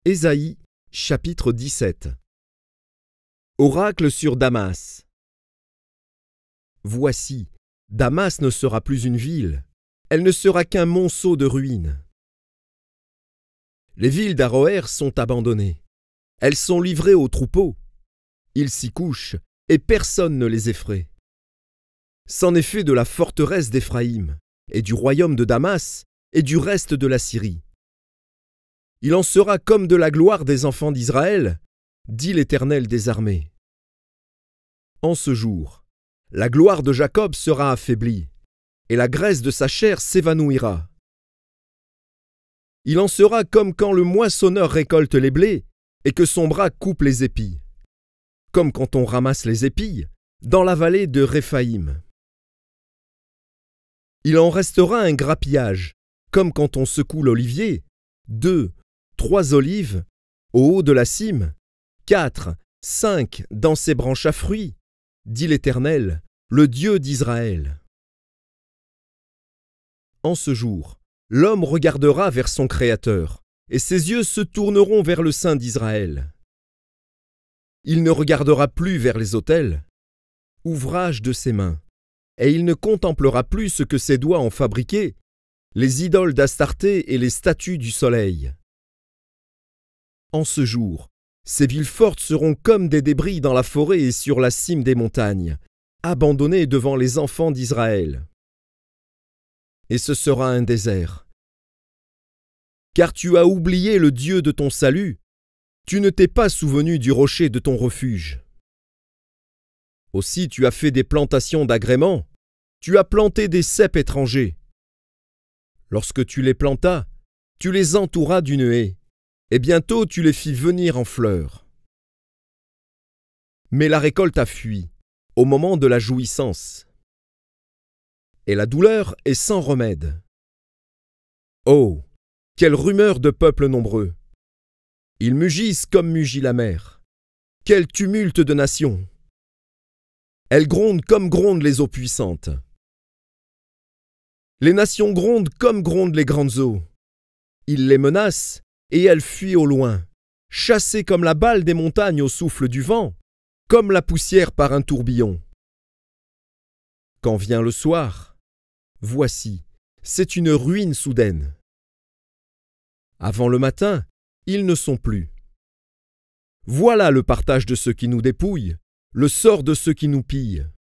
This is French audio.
Ésaïe, chapitre 17. Oracle sur Damas. Voici, Damas ne sera plus une ville, elle ne sera qu'un monceau de ruines. Les villes d'Aroër sont abandonnées, elles sont livrées aux troupeaux. Ils s'y couchent, et personne ne les effraie. C'en est fait de la forteresse d'Éphraïm, et du royaume de Damas, et du reste de la Syrie. Il en sera comme de la gloire des enfants d'Israël, dit l'Éternel des armées. En ce jour, la gloire de Jacob sera affaiblie, et la graisse de sa chair s'évanouira. Il en sera comme quand le moissonneur récolte les blés, et que son bras coupe les épis, comme quand on ramasse les épilles dans la vallée de Réphaïm. Il en restera un grappillage, comme quand on secoue l'olivier, 2, 3 olives, au haut de la cime, 4, 5 dans ses branches à fruits, dit l'Éternel, le Dieu d'Israël. En ce jour, l'homme regardera vers son Créateur, et ses yeux se tourneront vers le Saint d'Israël. Il ne regardera plus vers les autels, ouvrage de ses mains, et il ne contemplera plus ce que ses doigts ont fabriqué, les idoles d'Astarté et les statues du soleil. En ce jour, ces villes fortes seront comme des débris dans la forêt et sur la cime des montagnes, abandonnées devant les enfants d'Israël. Et ce sera un désert. Car tu as oublié le Dieu de ton salut, tu ne t'es pas souvenu du rocher de ton refuge. Aussi tu as fait des plantations d'agréments, tu as planté des ceps étrangers. Lorsque tu les plantas, tu les entouras d'une haie, et bientôt tu les fis venir en fleurs. Mais la récolte a fui, au moment de la jouissance, et la douleur est sans remède. Oh, quelle rumeur de peuples nombreux! Ils mugissent comme mugit la mer. Quel tumulte de nations! Elles grondent comme grondent les eaux puissantes. Les nations grondent comme grondent les grandes eaux. Ils les menacent, et elles fuient au loin, chassées comme la balle des montagnes au souffle du vent, comme la poussière par un tourbillon. Quand vient le soir, voici, c'est une ruine soudaine. Avant le matin, ils ne sont plus. Voilà le partage de ceux qui nous dépouillent, le sort de ceux qui nous pillent.